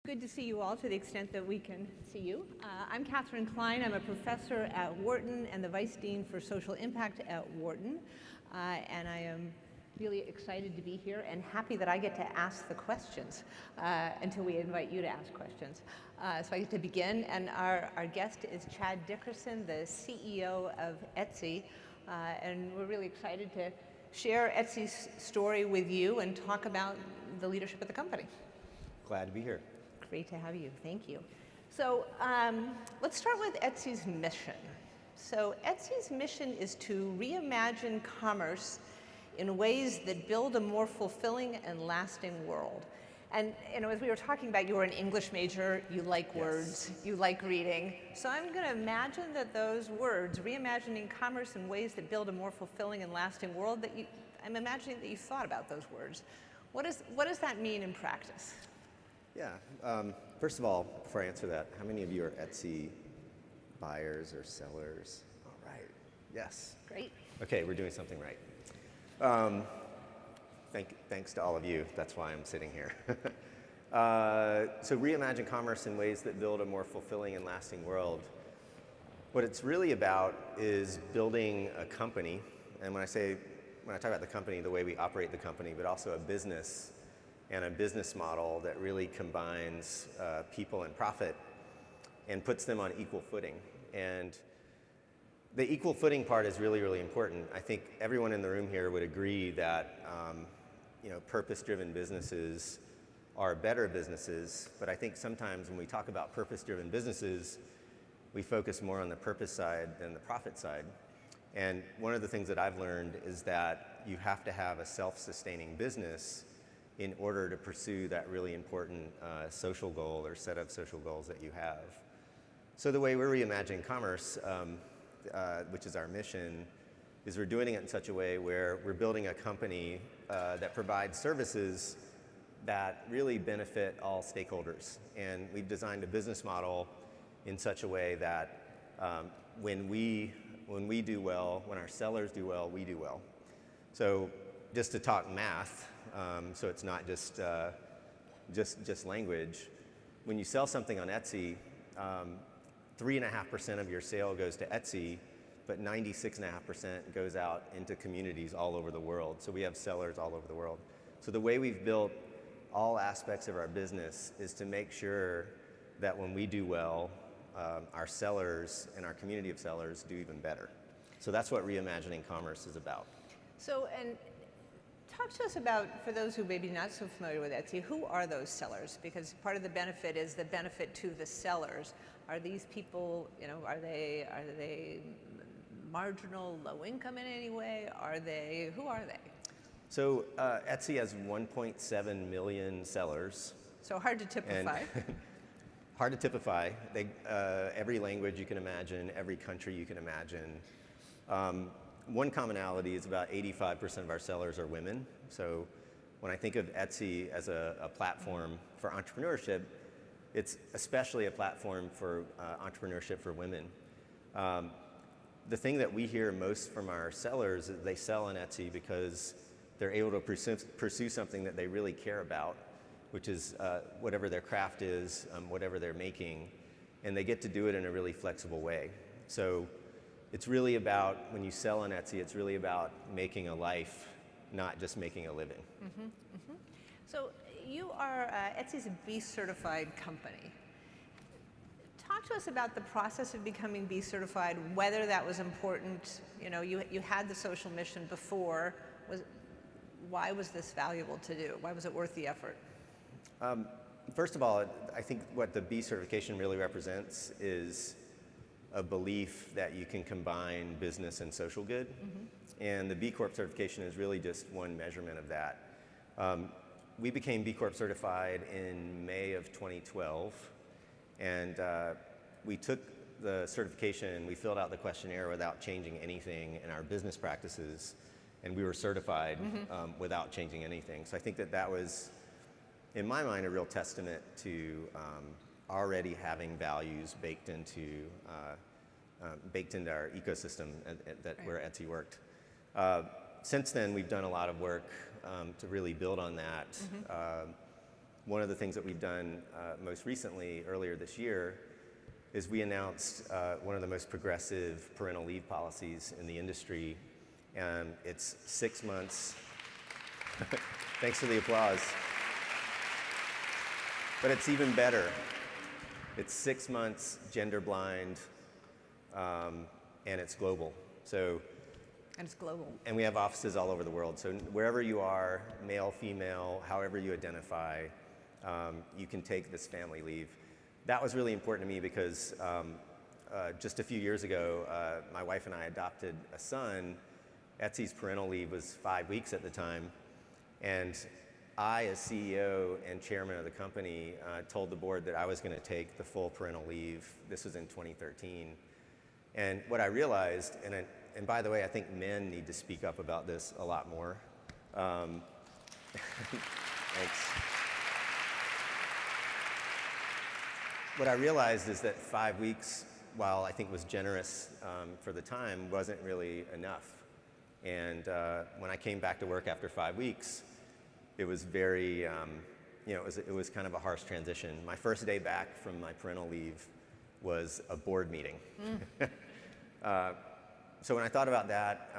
good to see you all to the extent that we can see you. I'm Catherine Klein. I'm a professor at Wharton and the Vice Dean for Social Impact at Wharton. And I am really excited to be here and happy that I get to ask the questions until we invite you to ask questions. So I get to begin, and our guest is Chad Dickerson, the CEO of Etsy. And we're really excited to share Etsy's story with you and talk about the leadership of the company. Glad to be here. Great to have you. Thank you. So let's start with Etsy's mission. So Etsy's mission is to reimagine commerce in ways that build a more fulfilling and lasting world. And as we were talking about, you were an English major, you like words, you like reading. So I'm going to imagine that those words, reimagining commerce in ways that build a more fulfilling and lasting world, I'm imagining that you thought about those words. What does that mean in practice? Yeah. First of all, before I answer that, how many of you are Etsy buyers or sellers? All right. Yes. Great. Okay, we're doing something right. Thanks to all of you. That's why I'm sitting here. So reimagine commerce in ways that build a more fulfilling and lasting world. What it's really about is building a company. And when I talk about the company, the way we operate the company, but also a business and a business model that really combines people and profit and puts them on equal footing. And the equal footing part is really, really important. I think everyone in the room here would agree that purpose-driven businesses are better businesses, but I think sometimes when we talk about purpose-driven businesses, we focus more on the purpose side than the profit side. And one of the things that I've learned is that you have to have a self-sustaining business in order to pursue that really important social goal or set of social goals that you have. So the way we're reimagining commerce, which is our mission, is we're doing it in such a way where we're building a company that provides services that really benefit all stakeholders. And we've designed a business model in such a way that when we do well, when our sellers do well, we do well. So just to talk math, so it's not just language. When you sell something on Etsy, 3.5% of your sale goes to Etsy, but 96.5% goes out into communities all over the world. So we have sellers all over the world. So the way we've built all aspects of our business is to make sure that when we do well, our sellers and our community of sellers do even better. So that's what reimagining commerce is about. So, and talk to us about, for those who may be not so familiar with Etsy, who are those sellers? Because part of the benefit is the benefit to the sellers. Are these people, are they marginal, low income in any way? Who are they? So Etsy has 1.7 million sellers. So hard to typify. Hard to typify. Every language you can imagine, every country you can imagine. One commonality is about 85% of our sellers are women. So when I think of Etsy as a platform for entrepreneurship, it's especially a platform for entrepreneurship for women. The thing that we hear most from our sellers is they sell on Etsy because they're able to pursue something that they really care about, which is whatever their craft is, whatever they're making, and they get to do it in a really flexible way. So it's really about, when you sell on Etsy, it's really about making a life, not just making a living. Mm-hmm, mm-hmm. So you are, Etsy's a B certified company. Talk to us about the process of becoming B certified, whether that was important. You had the social mission before. Why was this valuable to do? Why was it worth the effort? First of all, I think what the B certification really represents is a belief that you can combine business and social good. Mm-hmm. And the B Corp certification is really just one measurement of that. We became B Corp certified in May of 2012. And we took the certification, we filled out the questionnaire without changing anything in our business practices. And we were certified without changing anything. So I think that was, in my mind, a real testament to already having values baked into our ecosystem where Etsy worked. Since then, we've done a lot of work to really build on that. Mm-hmm. one of the things that we've done most recently, earlier this year, is we announced one of the most progressive parental leave policies in the industry. And it's 6 months. Thanks for the applause. But it's even better. It's 6 months, gender blind, and it's global. And it's global. And we have offices all over the world. So wherever you are, male, female, however you identify, you can take this family leave. That was really important to me because just a few years ago, my wife and I adopted a son. Etsy's parental leave was 5 weeks at the time. And I, as CEO and chairman of the company, told the board that I was going to take the full parental leave. This was in 2013. And what I realized, and by the way, I think men need to speak up about this a lot more. Thanks. What I realized is that 5 weeks, while I think was generous for the time, wasn't really enough. And when I came back to work after 5 weeks, it was very, it was kind of a harsh transition. My first day back from my parental leave was a board meeting. So when I thought about that,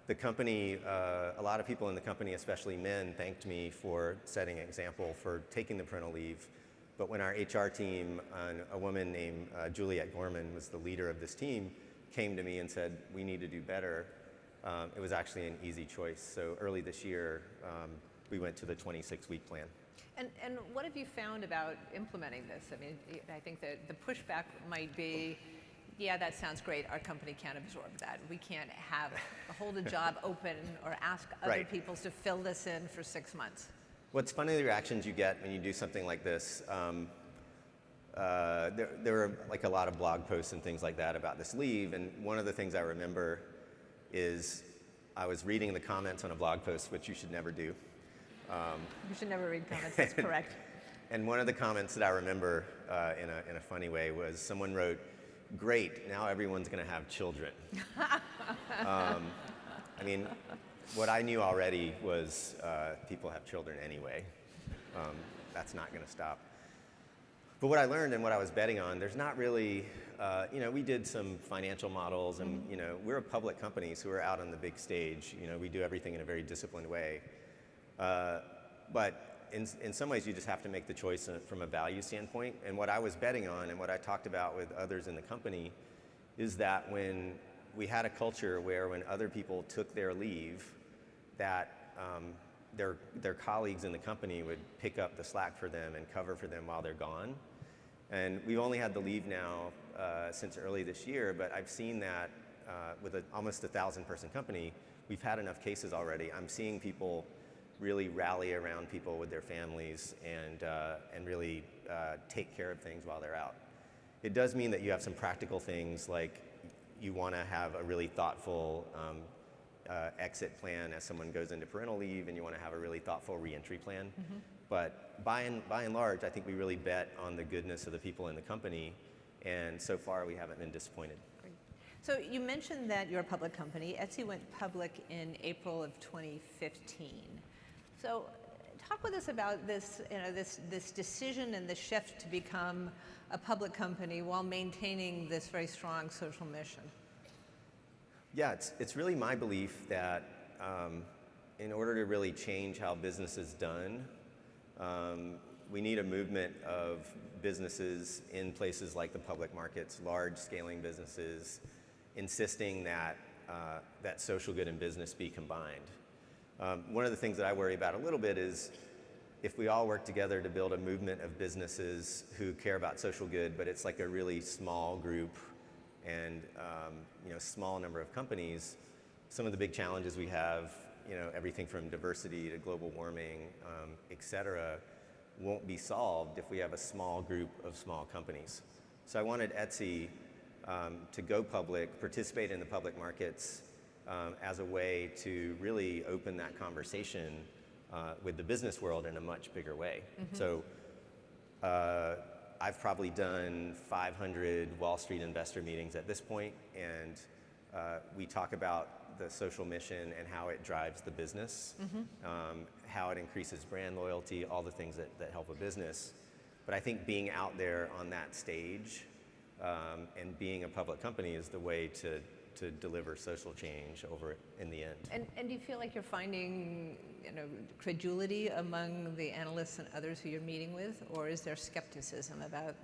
the company, a lot of people in the company, especially men, thanked me for setting an example for taking the parental leave. But when our HR team, a woman named Juliette Gorman was the leader of this team, came to me and said, we need to do better, it was actually an easy choice. So early this year, we went to the 26-week plan. And what have you found about implementing this? I mean, I think that the pushback might be, yeah, that sounds great. Our company can't absorb that. We can't hold a job open or ask other people to fill this in for 6 months. What's funny, the reactions you get when you do something like this, there were like a lot of blog posts and things like that about this leave, and one of the things I remember is I was reading the comments on a blog post, which you should never do. You should never read comments, that's correct. And one of the comments that I remember in a funny way was someone wrote, great, now everyone's gonna have children. I mean, what I knew already was people have children anyway. That's not going to stop. But what I learned and what I was betting on, there's not really, we did some financial models and, we're a public company, so we're out on the big stage. We do everything in a very disciplined way. But in some ways, you just have to make the choice from a value standpoint. And what I was betting on and what I talked about with others in the company is that when we had a culture where when other people took their leave, that their colleagues in the company would pick up the slack for them and cover for them while they're gone. And we've only had the leave now since early this year, but I've seen that with almost 1,000-person company, we've had enough cases already. I'm seeing people really rally around people with their families and really take care of things while they're out. It does mean that you have some practical things like you want to have a really thoughtful exit plan as someone goes into parental leave, and you want to have a really thoughtful reentry plan. Mm-hmm. But by and large, I think we really bet on the goodness of the people in the company, and so far we haven't been disappointed. Great. So you mentioned that you're a public company. Etsy went public in April of 2015. So talk with us about this, this decision and the shift to become a public company while maintaining this very strong social mission. Yeah, it's really my belief that in order to really change how business is done, we need a movement of businesses in places like the public markets, large scaling businesses, insisting that that social good and business be combined. One of the things that I worry about a little bit is if we all work together to build a movement of businesses who care about social good, but it's like a really small group and small number of companies, some of the big challenges we have, everything from diversity to global warming, et cetera, won't be solved if we have a small group of small companies. So I wanted Etsy to go public, participate in the public markets as a way to really open that conversation with the business world in a much bigger way. Mm-hmm. So I've probably done 500 Wall Street investor meetings at this point, and we talk about the social mission and how it drives the business, how it increases brand loyalty, all the things that help a business. But I think being out there on that stage and being a public company is the way to deliver social change over in the end. And do you feel like you're finding, credulity among the analysts and others who you're meeting with, or is there skepticism about,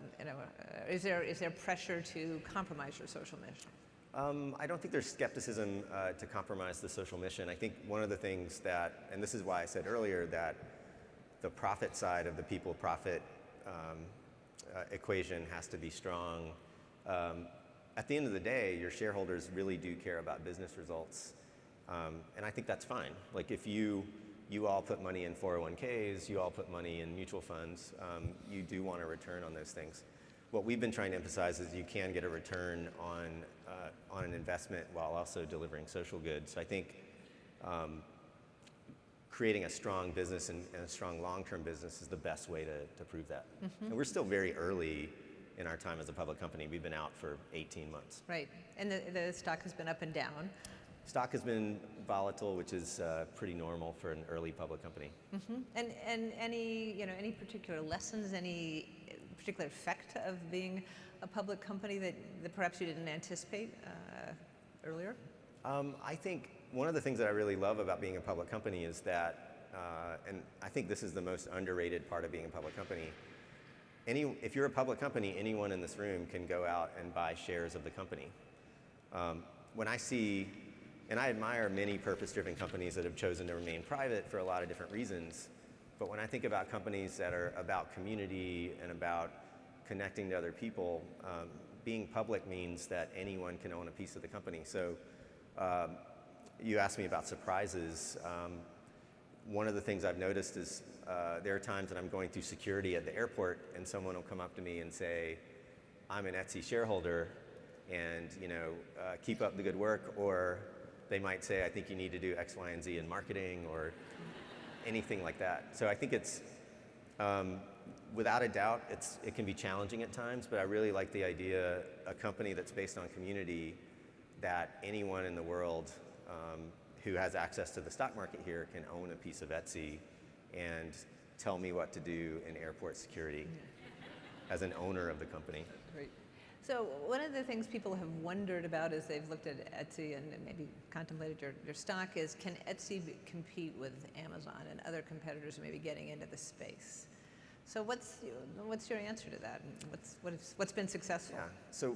is there pressure to compromise your social mission? I don't think there's skepticism to compromise the social mission. I think one of the things that, and this is why I said earlier that the profit side of the people profit equation has to be strong. At the end of the day, your shareholders really do care about business results. And I think that's fine. Like if you all put money in 401ks, you all put money in mutual funds, you do want a return on those things. What we've been trying to emphasize is you can get a return on an investment while also delivering social goods. So I think creating a strong business and a strong long-term business is the best way to prove that. And we're still very early in our time as a public company. We've been out for 18 months. Right, and the stock has been up and down. Stock has been volatile, which is pretty normal for an early public company. And any particular lessons, any particular effect of being a public company that perhaps you didn't anticipate earlier? I think one of the things that I really love about being a public company is that, and I think this is the most underrated part of being a public company, if you're a public company, anyone in this room can go out and buy shares of the company. When I see, and I admire many purpose-driven companies that have chosen to remain private for a lot of different reasons, but when I think about companies that are about community and about connecting to other people, being public means that anyone can own a piece of the company. So you asked me about surprises. One of the things I've noticed is there are times that I'm going through security at the airport and someone will come up to me and say, I'm an Etsy shareholder and keep up the good work, or they might say, I think you need to do X, Y, and Z in marketing or anything like that. So I think it's, without a doubt, it can be challenging at times, but I really like the idea, a company that's based on community, that anyone in the world who has access to the stock market here can own a piece of Etsy and tell me what to do in airport security as an owner of the company. Great. So one of the things people have wondered about as they've looked at Etsy and maybe contemplated your stock is, can Etsy compete with Amazon and other competitors who may be getting into the space? So what's your answer to that? And what's been successful? Yeah. So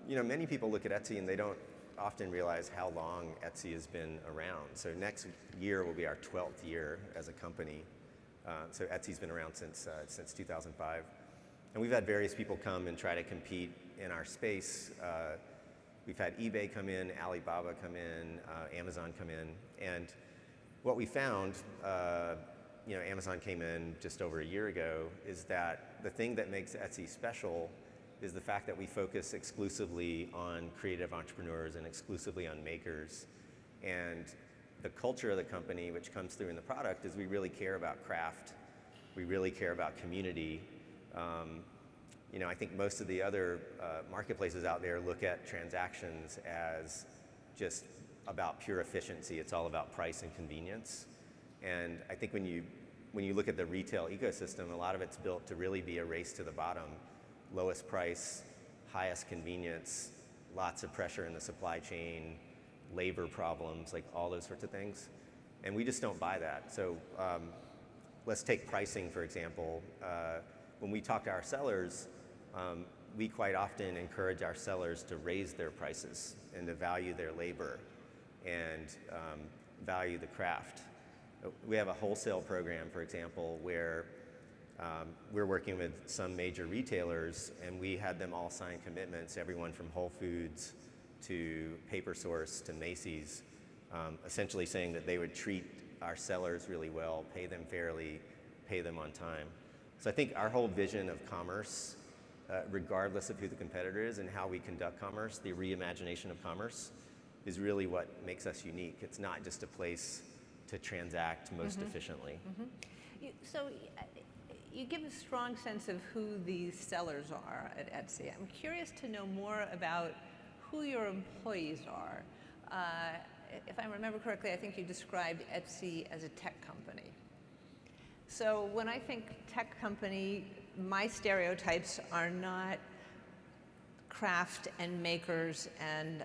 many people look at Etsy and they don't often realize how long Etsy has been around. So next year will be our 12th year as a company. So Etsy's been around since 2005. And we've had various people come and try to compete in our space. We've had eBay come in, Alibaba come in, Amazon come in. And what we found, Amazon came in just over a year ago, is that the thing that makes Etsy special is the fact that we focus exclusively on creative entrepreneurs and exclusively on makers. And the culture of the company, which comes through in the product, is we really care about craft. We really care about community. I think most of the other marketplaces out there look at transactions as just about pure efficiency. It's all about price and convenience. And I think when you look at the retail ecosystem, a lot of it's built to really be a race to the bottom. Lowest price, highest convenience, lots of pressure in the supply chain, labor problems, like all those sorts of things. And we just don't buy that. So let's take pricing, for example. When we talk to our sellers, we quite often encourage our sellers to raise their prices and to value their labor and value the craft. We have a wholesale program, for example, where we're working with some major retailers, and we had them all sign commitments, everyone from Whole Foods to Paper Source to Macy's, essentially saying that they would treat our sellers really well, pay them fairly, pay them on time. So I think our whole vision of commerce, regardless of who the competitor is and how we conduct commerce, the reimagination of commerce, is really what makes us unique. It's not just a place to transact most efficiently. So you give a strong sense of who these sellers are at Etsy. I'm curious to know more about who your employees are. if I remember correctly, I think you described Etsy as a tech company. So when I think tech company, my stereotypes are not craft and makers and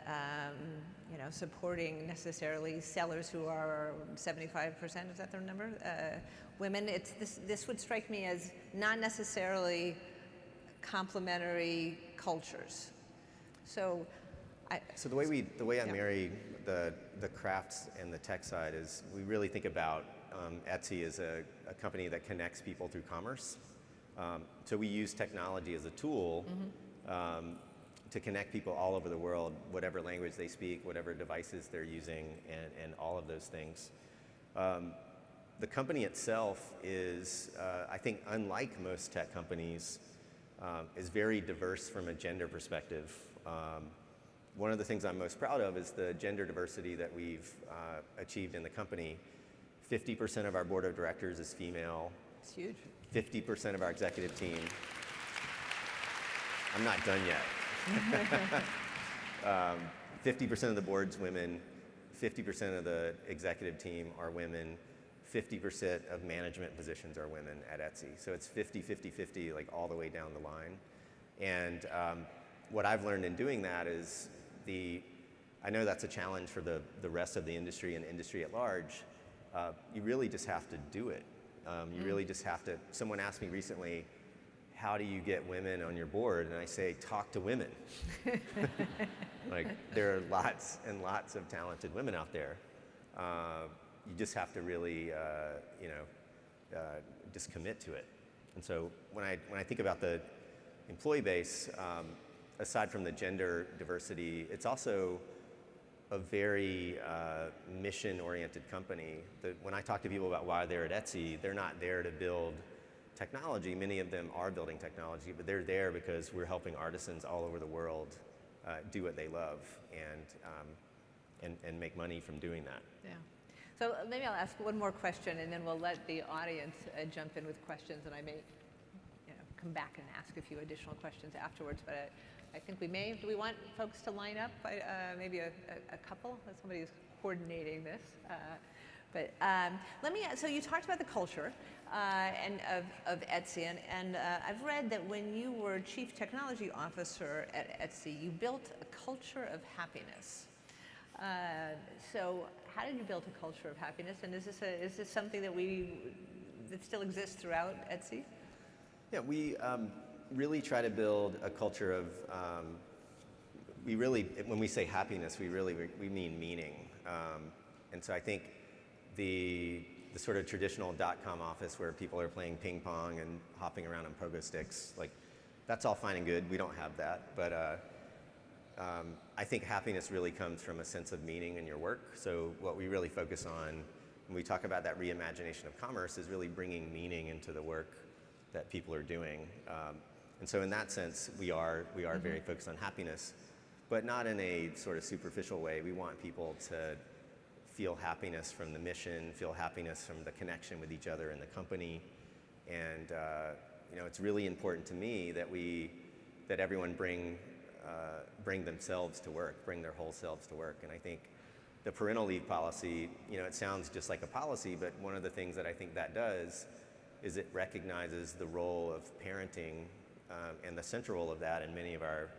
supporting necessarily sellers who are 75%, is that the number? Women. This would strike me as not necessarily complementary cultures. So the way I marry the crafts and the tech side is we really think about Etsy as a company that connects people through commerce. So we use technology as a tool to connect people all over the world, whatever language they speak, whatever devices they're using, and all of those things. The company itself is, I think, unlike most tech companies, is very diverse from a gender perspective. One of the things I'm most proud of is the gender diversity that we've achieved in the company. 50% of our board of directors is female. It's huge. 50% of our executive team. I'm not done yet. 50% of the board's women, 50% of the executive team are women, 50% of management positions are women at Etsy. So it's 50, 50, 50, like all the way down the line. And what I've learned in doing that is I know that's a challenge for the rest of the industry and industry at large. You really just have to do it. You really just have to. Someone asked me recently, how do you get women on your board? And I say, talk to women. Like, there are lots and lots of talented women out there. You just have to really, just commit to it. And so when I think about the employee base, aside from the gender diversity, it's also a very mission-oriented company. When I talk to people about why they're at Etsy, they're not there to build technology. Many of them are building technology, but they're there because we're helping artisans all over the world do what they love and make money from doing that. Yeah. So maybe I'll ask one more question, and then we'll let the audience jump in with questions, and I may come back and ask a few additional questions afterwards. But I think we may. Do we want folks to line up? Maybe a couple? Somebody who's coordinating this. But let me. So you talked about the culture and of Etsy, and I've read that when you were chief technology officer at Etsy, you built a culture of happiness. So how did you build a culture of happiness? And is this something that still exists throughout Etsy? Yeah, we really try to build a culture of. When we say happiness, we mean meaning. And so I think the sort of traditional .com office where people are playing ping pong and hopping around on pogo sticks, like, that's all fine and good. We don't have that, but I think happiness really comes from a sense of meaning in your work. So what we really focus on when we talk about that reimagination of commerce is really bringing meaning into the work that people are doing. And so in that sense, we are very focused on happiness, but not in a sort of superficial way. We want people to feel happiness from the mission, feel happiness from the connection with each other in the company. And it's really important to me that everyone bring themselves to work, bring their whole selves to work. And I think the parental leave policy, it sounds just like a policy, but one of the things that I think that does is it recognizes the role of parenting and the central role of that in many of our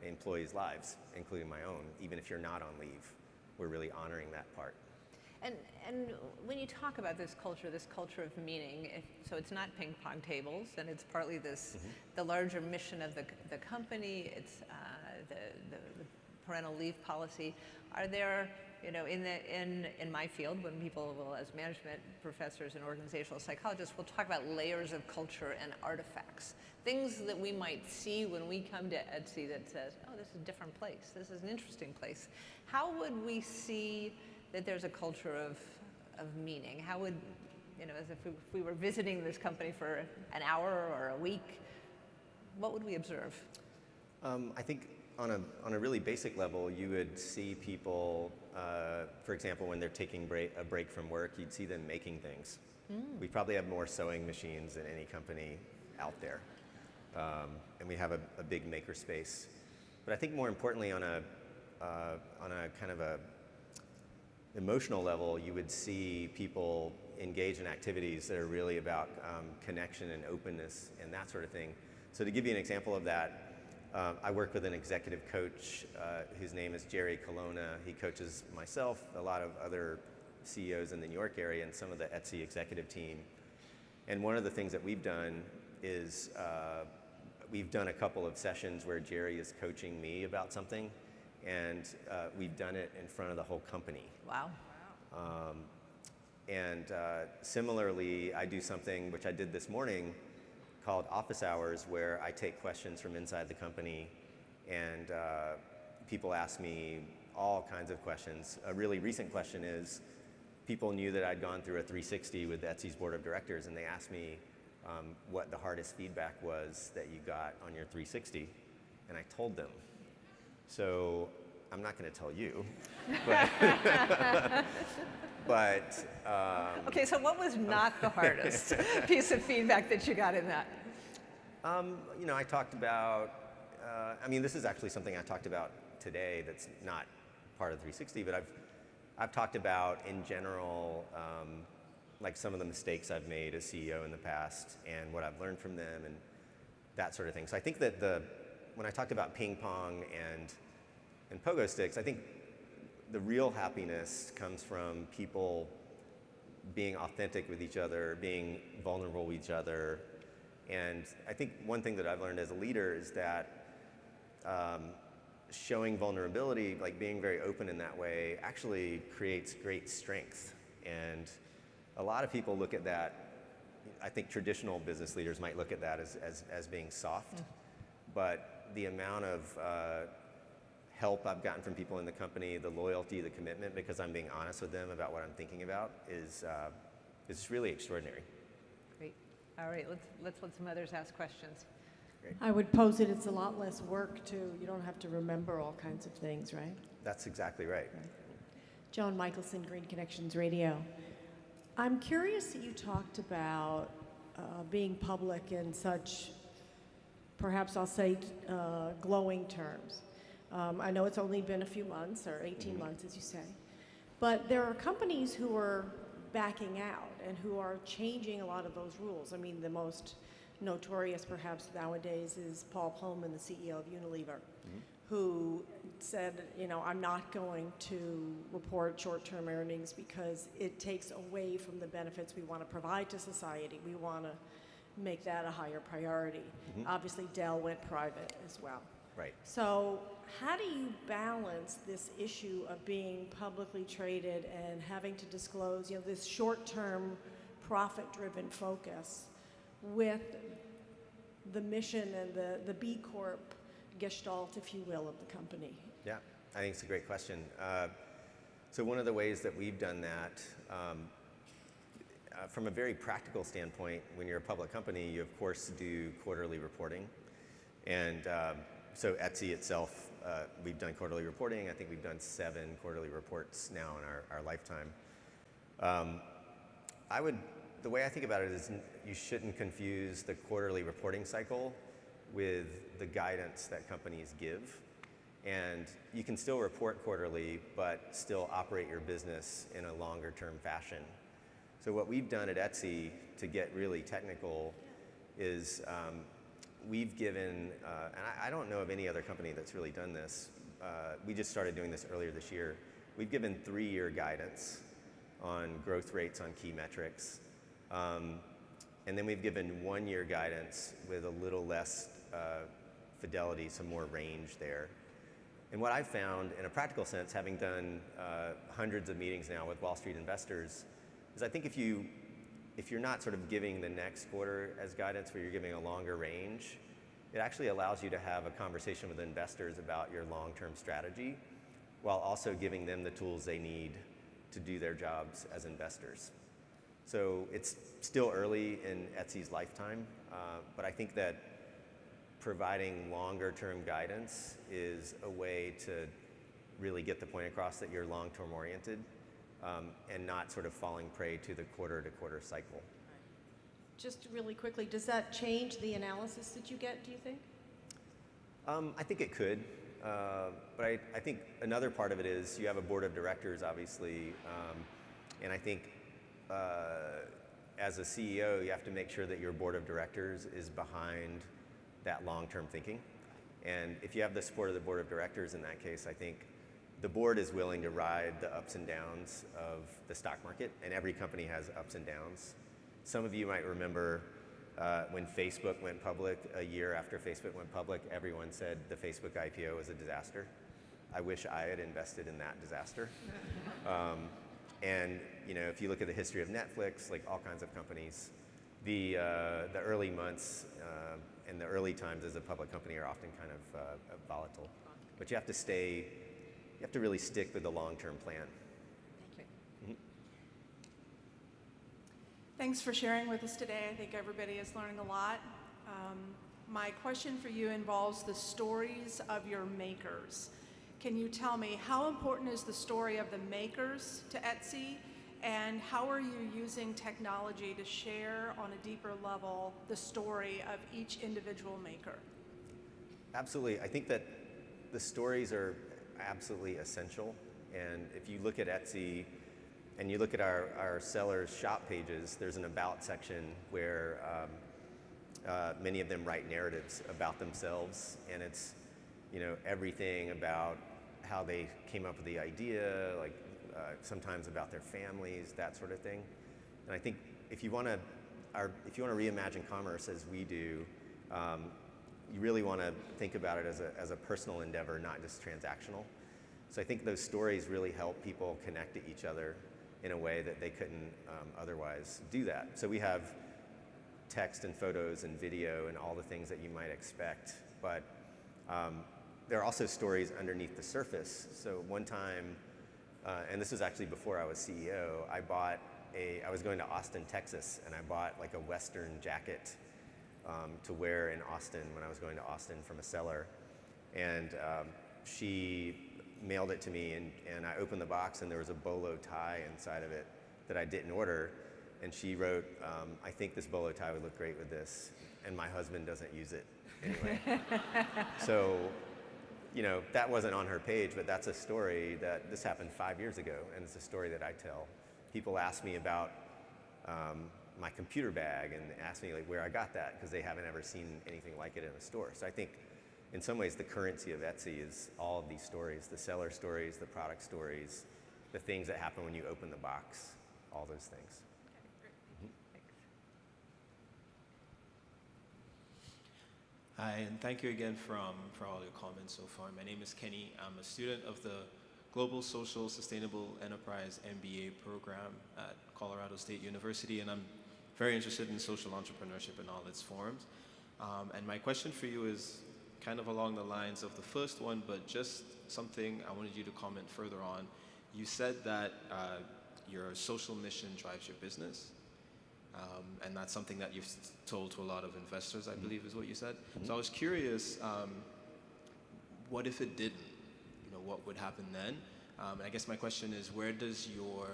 employees' lives, including my own. Even if you're not on leave, we're really honoring that part. And when you talk about this culture of meaning, so it's not ping pong tables, and it's partly this the larger mission of the company. It's the parental leave policy. Are there, in my field, when people will, as management professors and organizational psychologists, will talk about layers of culture and artifacts, things that we might see when we come to Etsy that says, oh, this is a different place. This is an interesting place. How would we see that there's a culture of meaning? How would, as if we were visiting this company for an hour or a week, what would we observe? I think on a really basic level, you would see people, for example, when they're taking a break from work, you'd see them making things. We probably have more sewing machines than any company out there. And we have a big maker space. But I think more importantly, on a kind of a emotional level, you would see people engage in activities that are really about connection and openness and that sort of thing. So to give you an example of that, I work with an executive coach whose name is Jerry Colonna. He coaches myself, a lot of other CEOs in the New York area, and some of the Etsy executive team. And one of the things that we've done is we've done a couple of sessions where Jerry is coaching me about something, and we've done it in front of the whole company. Wow. Similarly, I do something which I did this morning called office hours, where I take questions from inside the company, and people ask me all kinds of questions. A really recent question is, people knew that I'd gone through a 360 with Etsy's board of directors, and they asked me what the hardest feedback was that you got on your 360, and I told them. So I'm not going to tell you, but Okay, so what was not the hardest piece of feedback that you got in that? you know, I talked about, I mean, this is actually something I talked about today that's not part of 360, but I've talked about in general, like some of the mistakes I've made as CEO in the past and what I've learned from them and that sort of thing. So I think that when I talked about ping pong and pogo sticks, I think the real happiness comes from people being authentic with each other, being vulnerable with each other. And I think one thing that I've learned as a leader is that showing vulnerability, like being very open in that way, actually creates great strength. And a lot of people look at that, I think traditional business leaders might look at that as being soft, but the amount of help I've gotten from people in the company, the loyalty, the commitment, because I'm being honest with them about what I'm thinking about, is really extraordinary. Great. All right, let's let some others ask questions. Great. I would pose it's a lot less work too. You don't have to remember all kinds of things, right? That's exactly right. Joan Michelson, Green Connections Radio. I'm curious that you talked about being public in such, perhaps I'll say, glowing terms. I know it's only been a few months, or 18 months, as you say, but there are companies who are backing out and who are changing a lot of those rules. I mean, the most notorious, perhaps nowadays, is Paul Pullman, the CEO of Unilever, who said, you know, I'm not going to report short-term earnings because it takes away from the benefits we want to provide to society. We want to make that a higher priority. Obviously, Dell went private as well. Right. So how do you balance this issue of being publicly traded and having to disclose, you know, this short-term profit-driven focus with the mission and the B Corp gestalt, if you will, of the company? Yeah, I think it's a great question. So one of the ways that we've done that, from a very practical standpoint, when you're a public company, you of course do quarterly reporting. And so Etsy itself, we've done quarterly reporting. I think we've done 7 quarterly reports now in our lifetime. The way I think about it is you shouldn't confuse the quarterly reporting cycle with the guidance that companies give. And you can still report quarterly, but still operate your business in a longer term fashion. So what we've done at Etsy, to get really technical, is we've given, and I don't know of any other company that's really done this. We just started doing this earlier this year. We've given 3-year guidance on growth rates on key metrics. And then we've given 1-year guidance with a little less fidelity, some more range there. And what I've found, in a practical sense, having done hundreds of meetings now with Wall Street investors, is I think if you're not sort of giving the next quarter as guidance, where you're giving a longer range, it actually allows you to have a conversation with investors about your long-term strategy, while also giving them the tools they need to do their jobs as investors. So it's still early in Etsy's lifetime, but I think that providing longer-term guidance is a way to really get the point across that you're long-term oriented, and not sort of falling prey to the quarter-to-quarter cycle. Just really quickly, does that change the analysis that you get, do you think? I think it could, but I think another part of it is you have a board of directors, obviously, and I think as a CEO, you have to make sure that your board of directors is behind that long-term thinking. And if you have the support of the board of directors in that case, I think the board is willing to ride the ups and downs of the stock market, and every company has ups and downs. Some of you might remember when Facebook went public, a year after Facebook went public, everyone said the Facebook IPO was a disaster. I wish I had invested in that disaster. And if you look at the history of Netflix, like all kinds of companies, the early months and the early times as a public company are often kind of volatile. But you have to really stick with the long-term plan. Thank you. Thanks for sharing with us today. I think everybody is learning a lot. My question for you involves the stories of your makers. Can you tell me how important is the story of the makers to Etsy, and how are you using technology to share on a deeper level the story of each individual maker? Absolutely. I think that the stories are absolutely essential. And if you look at Etsy and you look at our sellers' shop pages, there's an about section where many of them write narratives about themselves, and it's everything about how they came up with the idea, like sometimes about their families, that sort of thing. And I think if you want to reimagine commerce as we do, you really want to think about it as a personal endeavor, not just transactional. So I think those stories really help people connect to each other in a way that they couldn't otherwise do that. So we have text and photos and video and all the things that you might expect, but there are also stories underneath the surface. So one time, and this was actually before I was CEO, I was going to Austin, Texas, and I bought like a Western jacket to wear in Austin when I was going to Austin from a seller. And she mailed it to me, and I opened the box, and there was a bolo tie inside of it that I didn't order. And she wrote, I think this bolo tie would look great with this, and my husband doesn't use it anyway. So, that wasn't on her page, but that's a story that this happened 5 years ago, and it's a story that I tell. People ask me about my computer bag and ask me like where I got that, because they haven't ever seen anything like it in a store. So I think in some ways the currency of Etsy is all of these stories, the seller stories, the product stories, the things that happen when you open the box, all those things. Hi, and thank you again for all your comments so far. My name is Kenny. I'm a student of the Global Social Sustainable Enterprise MBA program at Colorado State University, and I'm very interested in social entrepreneurship in all its forms. And my question for you is kind of along the lines of the first one, but just something I wanted you to comment further on. You said that your social mission drives your business. And that's something that you've told to a lot of investors, I believe is what you said. Mm-hmm. So I was curious, what if it didn't? What would happen then? And I guess my question is, where does your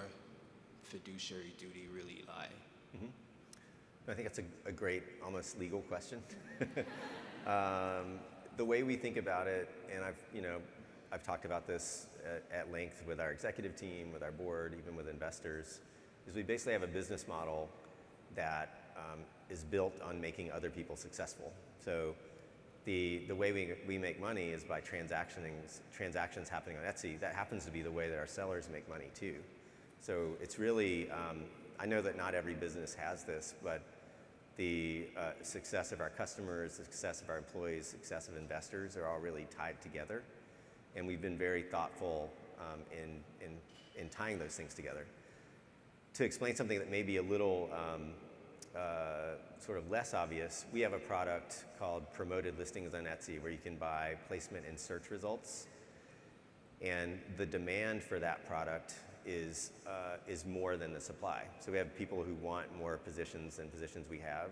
fiduciary duty really lie? Mm-hmm. I think that's a great, almost legal question. The way we think about it, and I've talked about this at length with our executive team, with our board, even with investors, is we basically have a business model that is built on making other people successful. So the way we make money is by transactions happening on Etsy. That happens to be the way that our sellers make money too. So it's really, I know that not every business has this, but the success of our customers, the success of our employees, success of investors are all really tied together. And we've been very thoughtful in tying those things together. To explain something that may be a little sort of less obvious, we have a product called Promoted Listings on Etsy where you can buy placement in search results. And the demand for that product is more than the supply. So we have people who want more positions than positions we have.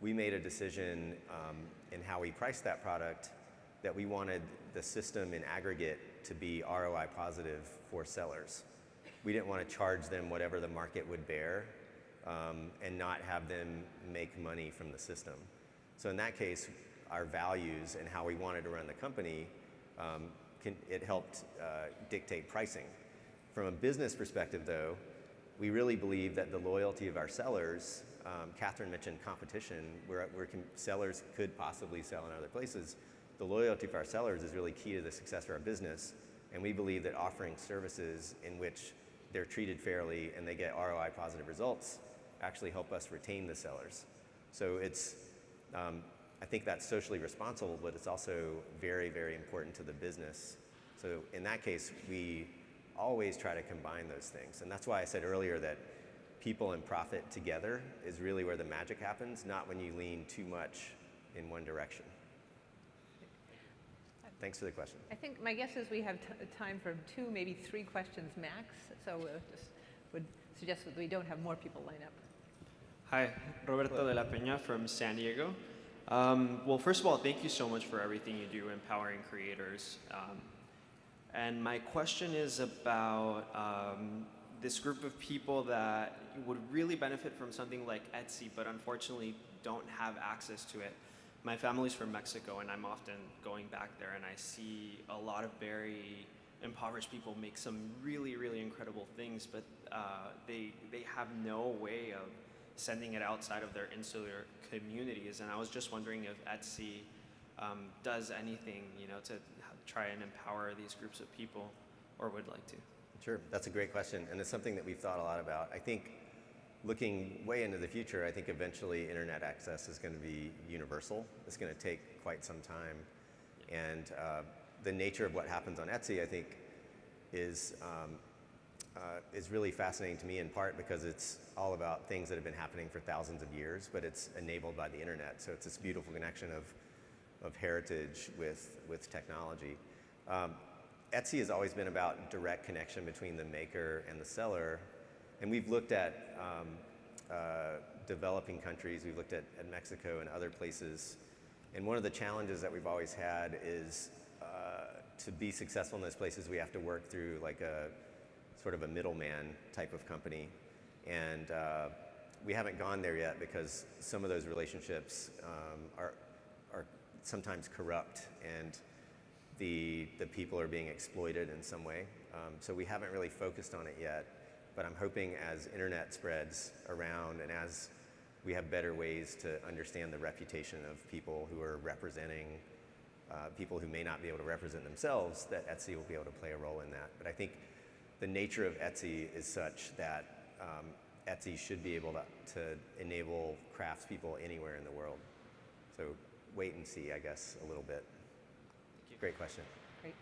We made a decision in how we priced that product that we wanted the system in aggregate to be ROI positive for sellers. We didn't want to charge them whatever the market would bear and not have them make money from the system. So in that case, our values and how we wanted to run the company, it helped dictate pricing. From a business perspective, though, we really believe that the loyalty of our sellers, Catherine mentioned competition, where sellers could possibly sell in other places. The loyalty of our sellers is really key to the success of our business, and we believe that offering services in which they're treated fairly and they get ROI positive results actually help us retain the sellers. So it's, I think that's socially responsible, but it's also very, very important to the business. So in that case, we always try to combine those things. And that's why I said earlier that people and profit together is really where the magic happens, not when you lean too much in one direction. Thanks for the question. I think my guess is we have time for 2, maybe 3 questions max. So just would suggest that we don't have more people line up. Hi, Roberto de la Peña from San Diego. Well, first of all, thank you so much for everything you do empowering creators. And my question is about this group of people that would really benefit from something like Etsy, but unfortunately don't have access to it. My family's from Mexico, and I'm often going back there, and I see a lot of very impoverished people make some really, really incredible things, but they have no way of sending it outside of their insular communities. And I was just wondering if Etsy does anything, to try and empower these groups of people, or would like to. Sure, that's a great question, and it's something that we've thought a lot about. I think looking way into the future, I think eventually internet access is going to be universal. It's going to take quite some time, and the nature of what happens on Etsy, I think, is really fascinating to me, in part because it's all about things that have been happening for thousands of years, but it's enabled by the internet. So it's this beautiful connection of heritage with technology. Etsy has always been about direct connection between the maker and the seller, and we've looked at developing countries, we've looked at Mexico and other places, and one of the challenges that we've always had is to be successful in those places, we have to work through like a sort of a middleman type of company, and we haven't gone there yet because some of those relationships are sometimes corrupt, and the people are being exploited in some way. So we haven't really focused on it yet, but I'm hoping as internet spreads around and as we have better ways to understand the reputation of people who are representing people who may not be able to represent themselves, that Etsy will be able to play a role in that. But I think the nature of Etsy is such that Etsy should be able to enable craftspeople anywhere in the world. So wait and see, I guess, a little bit. Great question. Great.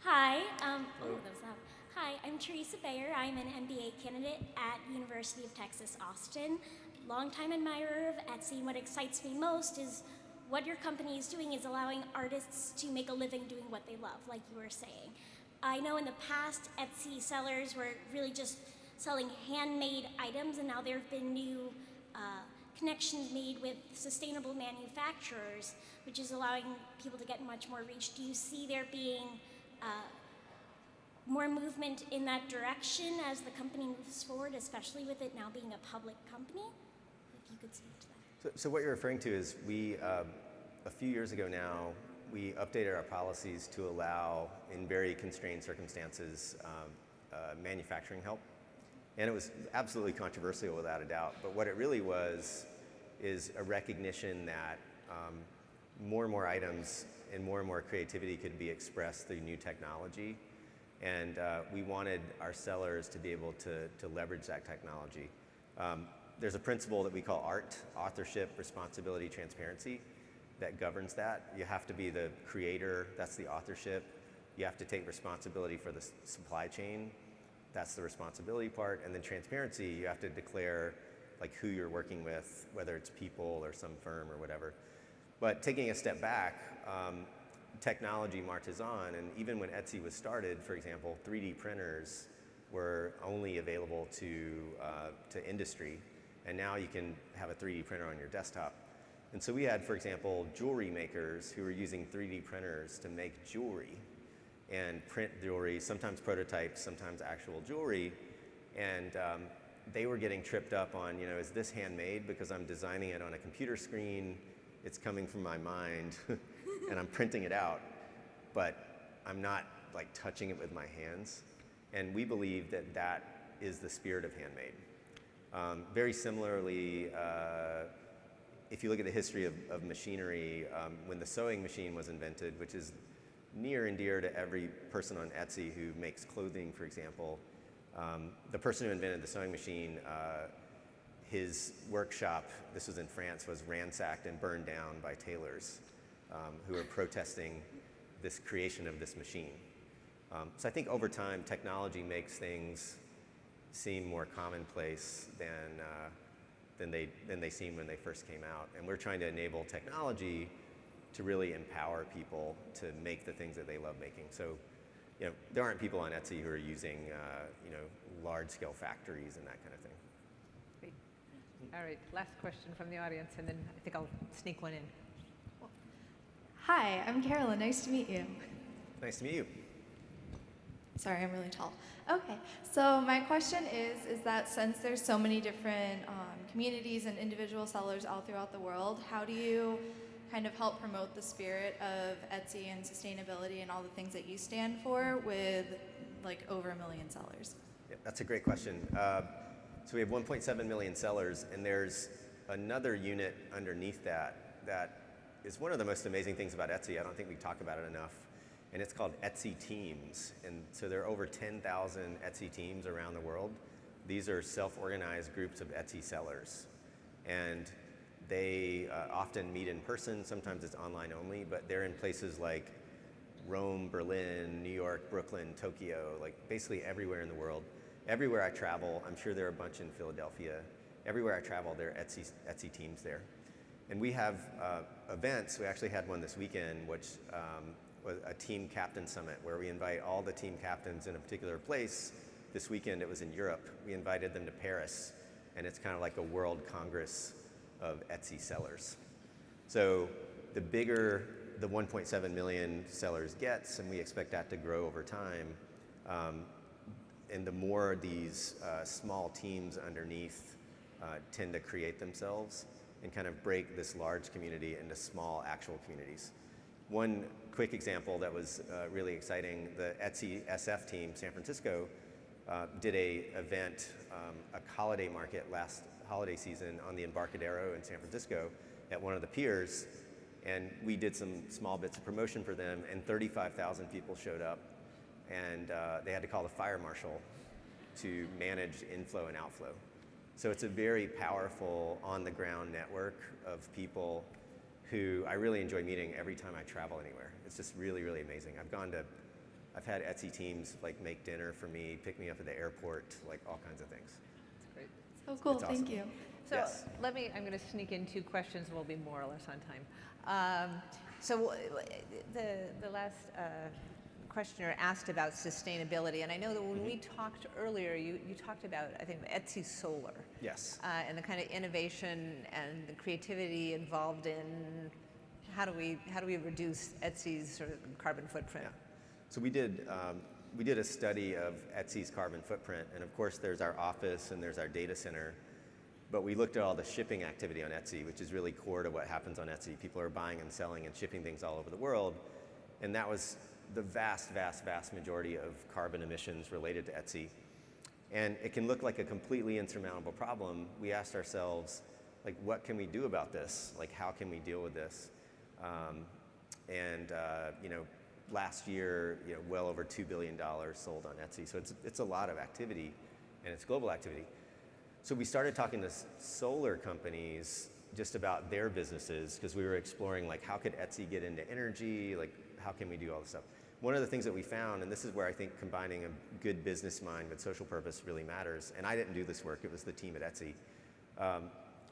Hi. That was loud. Hi, I'm Teresa Bayer. I'm an MBA candidate at University of Texas, Austin. Longtime admirer of Etsy. What excites me most is what your company is doing is allowing artists to make a living doing what they love, like you were saying. I know in the past, Etsy sellers were really just selling handmade items, and now there have been new connections made with sustainable manufacturers, which is allowing people to get much more reach. Do you see there being more movement in that direction as the company moves forward, especially with it now being a public company? If you could speak to that. So what you're referring to is we, a few years ago now, we updated our policies to allow, in very constrained circumstances, manufacturing help. And it was absolutely controversial without a doubt, but what it really was is a recognition that more and more items and more creativity could be expressed through new technology. And we wanted our sellers to be able to leverage that technology. There's a principle that we call ART, authorship, responsibility, transparency, that governs that. You have to be the creator, that's the authorship. You have to take responsibility for the supply chain, that's the responsibility part. And then transparency, you have to declare like who you're working with, whether it's people or some firm or whatever. But taking a step back, technology marches on, and even when Etsy was started, for example, 3D printers were only available to industry, and now you can have a 3D printer on your desktop. And so we had, for example, jewelry makers who were using 3D printers to make jewelry and print jewelry, sometimes prototypes, sometimes actual jewelry, and they were getting tripped up on, is this handmade? Because I'm designing it on a computer screen, it's coming from my mind, and I'm printing it out, but I'm not like touching it with my hands. And we believe that that is the spirit of handmade. Very similarly, if you look at the history of machinery, when the sewing machine was invented, which is near and dear to every person on Etsy who makes clothing, for example, the person who invented the sewing machine, his workshop, this was in France, was ransacked and burned down by tailors who were protesting this creation of this machine. So I think over time, technology makes things seem more commonplace than they seemed when they first came out. And we're trying to enable technology to really empower people to make the things that they love making. So, there aren't people on Etsy who are using, large-scale factories and that kind of thing. Great. All right, last question from the audience, and then I think I'll sneak one in. Hi, I'm Carolyn. Nice to meet you. Nice to meet you. Sorry, I'm really tall. Okay, so my question is that since there's so many different communities and individual sellers all throughout the world, how do you kind of help promote the spirit of Etsy and sustainability and all the things that you stand for with like over 1 million sellers? Yeah, that's a great question. So we have 1.7 million sellers, and there's another unit underneath that is one of the most amazing things about Etsy. I don't think we talk about it enough. And it's called Etsy Teams. And so there are over 10,000 Etsy teams around the world. These are self-organized groups of Etsy sellers. And they often meet in person. Sometimes it's online only, but they're in places like Rome, Berlin, New York, Brooklyn, Tokyo, like basically everywhere in the world. Everywhere I travel, I'm sure there are a bunch in Philadelphia. Everywhere I travel, there are Etsy teams there. And we have events. We actually had one this weekend, which was a team captain summit, where we invite all the team captains in a particular place. This weekend, it was in Europe. We invited them to Paris, and it's kind of like a world congress of Etsy sellers. So the bigger the 1.7 million sellers gets, and we expect that to grow over time, and the more these small teams underneath tend to create themselves and kind of break this large community into small actual communities. One quick example that was really exciting, the Etsy SF team, San Francisco, did a event, a holiday market last holiday season on the Embarcadero in San Francisco at one of the piers, and we did some small bits of promotion for them, and 35,000 people showed up, and they had to call the fire marshal to manage inflow and outflow. So it's a very powerful on-the-ground network of people who I really enjoy meeting every time I travel anywhere. It's just really, really amazing. I've had Etsy teams like make dinner for me, pick me up at the airport, like all kinds of things. That's great. So cool, It's awesome. thank you. So Yes. I'm going to sneak in 2 questions. We'll be more or less on time. So the last questioner asked about sustainability, and I know that when we talked earlier, you talked about, I think, Etsy Solar. Yes. And the kind of innovation and the creativity involved in how do we reduce Etsy's sort of carbon footprint? Yeah. So we did a study of Etsy's carbon footprint, and of course there's our office and there's our data center, but we looked at all the shipping activity on Etsy, which is really core to what happens on Etsy. People are buying and selling and shipping things all over the world, and that was the vast, vast, vast majority of carbon emissions related to Etsy. And it can look like a completely insurmountable problem. We asked ourselves, like, what can we do about this? Like, how can we deal with this? Last year, well over $2 billion sold on Etsy. So it's a lot of activity, and it's global activity. So we started talking to solar companies just about their businesses, because we were exploring, like, how could Etsy get into energy? Like, how can we do all this stuff? One of the things that we found, and this is where I think combining a good business mind with social purpose really matters, and I didn't do this work, it was the team at Etsy.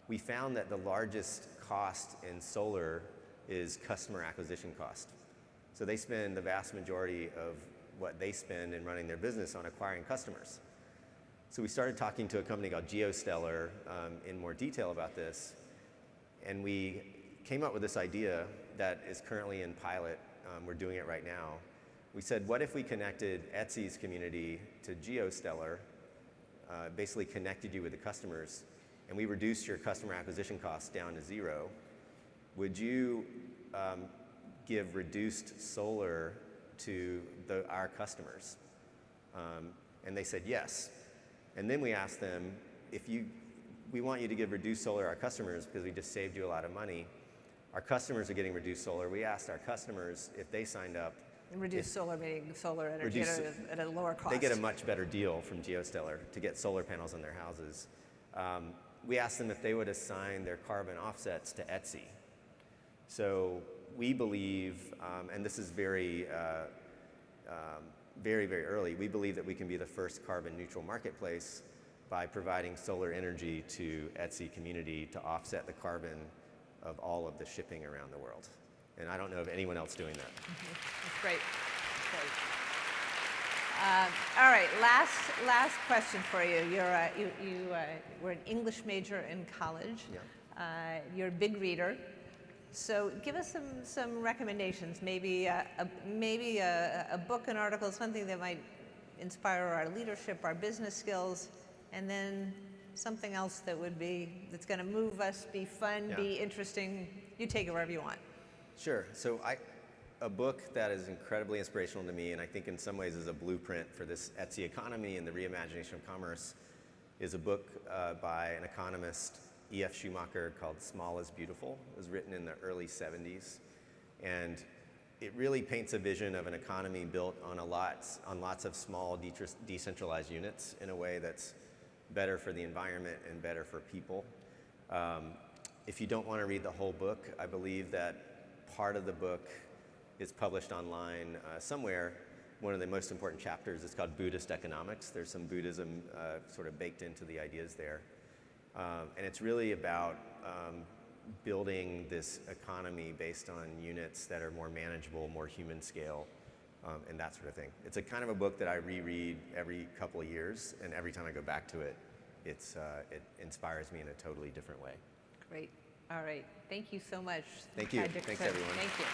We found that the largest cost in solar is customer acquisition cost. So they spend the vast majority of what they spend in running their business on acquiring customers. So we started talking to a company called GeoStellar in more detail about this, and we came up with this idea that is currently in pilot. We're doing it right now. We said, what if we connected Etsy's community to GeoStellar basically connected you with the customers, and we reduced your customer acquisition costs down to 0, would you give reduced solar to our customers? And they said yes. And then we asked them, we want you to give reduced solar to our customers because we just saved you a lot of money. Our customers are getting reduced solar. We asked our customers if they signed up. And reduced solar meaning solar energy at a lower cost. They get a much better deal from GeoStellar to get solar panels on their houses. We asked them if they would assign their carbon offsets to Etsy. So we believe, and this is very, very early, we believe that we can be the first carbon neutral marketplace by providing solar energy to Etsy community to offset the carbon of all of the shipping around the world. And I don't know of anyone else doing that. That's great. That's great. All right, last question for you. You were an English major in college. Yeah. You're a big reader. So give us some recommendations, maybe a book, an article, something that might inspire our leadership, our business skills, and then something else that's going to move us, be fun, Yeah. be interesting. You take it wherever you want. Sure. So a book that is incredibly inspirational to me, and I think in some ways is a blueprint for this Etsy economy and the reimagination of commerce, is a book by an economist, E.F. Schumacher, called Small is Beautiful. It was written in the early 70s. And it really paints a vision of an economy built on lots of small decentralized units in a way that's better for the environment and better for people. If you don't want to read the whole book, I believe that part of the book is published online somewhere. One of the most important chapters is called Buddhist Economics. There's some Buddhism sort of baked into the ideas there. And it's really about building this economy based on units that are more manageable, more human scale, and that sort of thing. It's a kind of a book that I reread every couple of years, and every time I go back to it, it inspires me in a totally different way. Great. All right. Thank you so much. Thank you. Dickerson. Thanks, everyone. Thank you.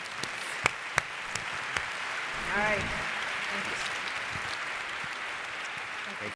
All right.